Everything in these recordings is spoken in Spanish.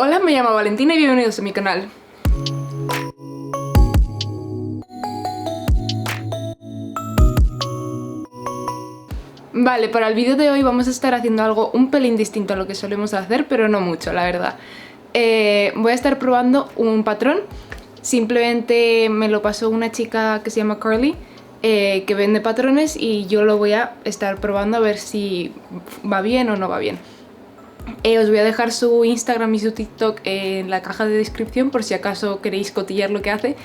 Hola, me llamo Valentina y bienvenidos a mi canal. Vale, para el vídeo de hoy vamos a estar haciendo algo un pelín distinto a lo que solemos hacer, pero no mucho, la verdad. Voy a estar probando un patrón. Simplemente me lo pasó una chica que se llama Carly, que vende patrones, y yo lo voy a estar probando a ver si va bien o no va bien. Os voy a dejar su Instagram y su TikTok en la caja de descripción por si acaso queréis cotillar lo que hace,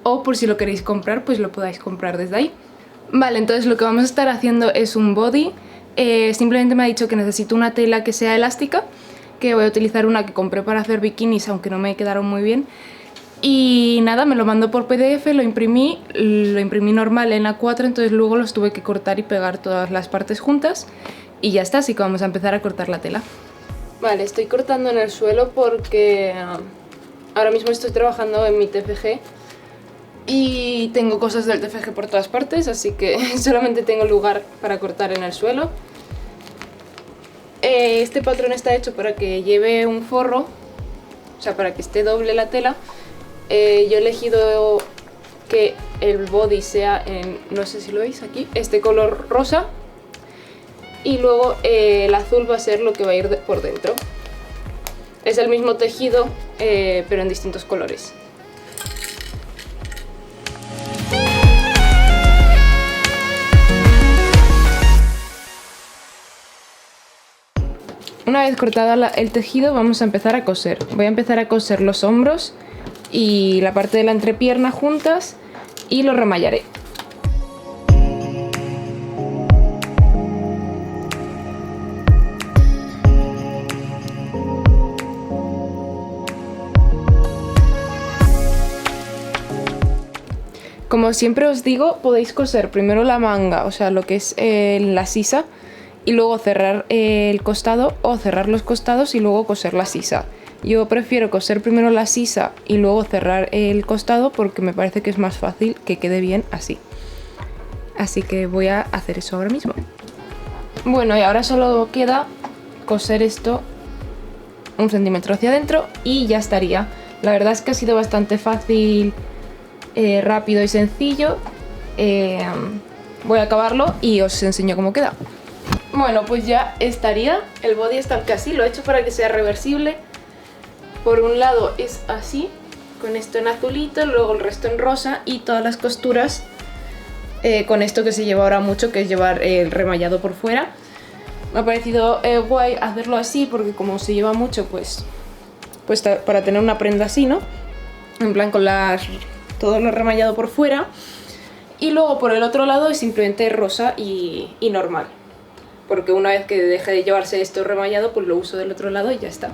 o por si lo queréis comprar, pues lo podáis comprar desde ahí. Vale, entonces lo que vamos a estar haciendo es un body. Simplemente me ha dicho que necesito una tela que sea elástica, que voy a utilizar una que compré para hacer bikinis, aunque no me quedaron muy bien. Y nada, me lo mandó por PDF, lo imprimí normal en A4, entonces luego los tuve que cortar y pegar todas las partes juntas y ya está, así que vamos a empezar a cortar la tela. Vale, estoy cortando en el suelo porque ahora mismo estoy trabajando en mi TFG y tengo cosas del TFG por todas partes, así que solamente tengo lugar para cortar en el suelo. Este patrón está hecho para que lleve un forro, o sea, para que esté doble la tela. Yo he elegido que el body sea en, no sé si lo veis aquí, este color rosa. Y luego el azul va a ser lo que va a ir por dentro. Es el mismo tejido, pero en distintos colores. Una vez cortada el tejido, vamos a empezar a coser. Voy a empezar a coser los hombros y la parte de la entrepierna juntas y lo remallaré. Como siempre os digo, podéis coser primero la manga, o sea, lo que es la sisa, y luego cerrar el costado, o cerrar los costados y luego coser la sisa. Yo prefiero coser primero la sisa y luego cerrar el costado porque me parece que es más fácil que quede bien así. Así que voy a hacer eso ahora mismo. Bueno, y ahora solo queda coser esto 1 centímetro hacia adentro y ya estaría. La verdad es que ha sido bastante fácil, rápido y sencillo. Voy a acabarlo y os enseño cómo queda. Bueno, pues ya estaría. El body está casi, lo he hecho para que sea reversible. Por un lado es así, con esto en azulito, luego el resto en rosa y todas las costuras con esto que se lleva ahora mucho, que es llevar el remallado por fuera. Me ha parecido guay hacerlo así porque como se lleva mucho, pues para tener una prenda así, ¿no? En plan con todo lo remallado por fuera. Y luego por el otro lado es simplemente rosa y normal, porque una vez que deje de llevarse esto remallado, pues lo uso del otro lado y ya está.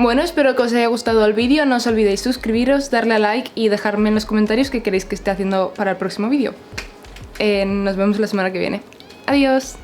Bueno, espero que os haya gustado el vídeo, no os olvidéis suscribiros, darle a like y dejarme en los comentarios qué queréis que esté haciendo para el próximo vídeo. Nos vemos la semana que viene. Adiós.